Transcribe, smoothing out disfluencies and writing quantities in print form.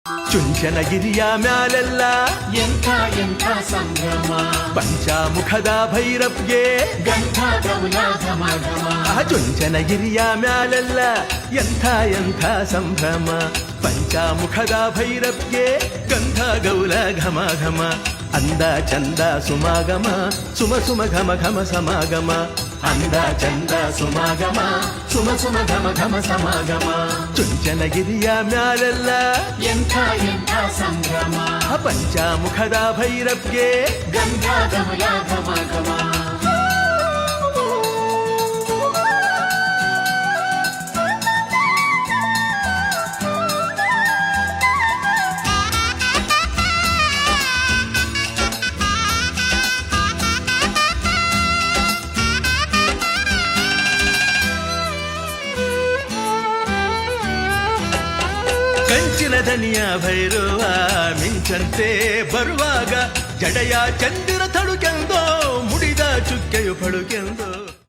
ಚುಂಚನಗಿರಿಯ ಮ್ಯಾಲೆಲ್ಲ ಎಂಥ ಎಂಥ ಸಂಭ್ರಮ, ಪಂಚಾಮುಖದ ಭೈರವ್ಗೆ ಗಂಧ ಗಮನ ಘಮ ಘಮ. ಚುಂಚನಗಿರಿಯ ಮ್ಯಾಲೆಲ್ಲ ಎಂಥ ಎಂಥ ಸಂಭ್ರಮ, ಪಂಚಾಮುಖದ ಭೈರವ್ಗೆ ಗಂಧ ಗೌಲ ಘಮ ಘಮ. ಅಂದ ಚಂದ ಸುಮಾಗಮ, ಸುಮ ಸುಮ ಘಮ ಘಮ ಸಮಾಗಮ. ಅಂದ ಚಂದ ಸುಮಾಗಮ, ಸುಮ ಸುಮ ಘಮ ಘಮ ಸಮಾಗಮ. ಚುಂಚನಗಿರಿಯ ಮ್ಯಾಲೆಲ್ಲ ಎಂಥ ಎಂಥ ಸಂಭ್ರಮ, ಪಂಚಾಮುಖದ ಭೈರವ್ಗೆ ಗಂಧ ಗಮನ ಘಮ ಘಮ. ಕಂಚಿನ ದನಿಯ ಭೈರವ ಮಿಂಚಂತೆ ಬರುವಾಗ, ಜಡೆಯ ಚಂದಿರ ತಳುಕೆಂದೋ, ಮುಡಿದ ಚುಕ್ಕೆಯು ಪಳುಕೆಂದೋ.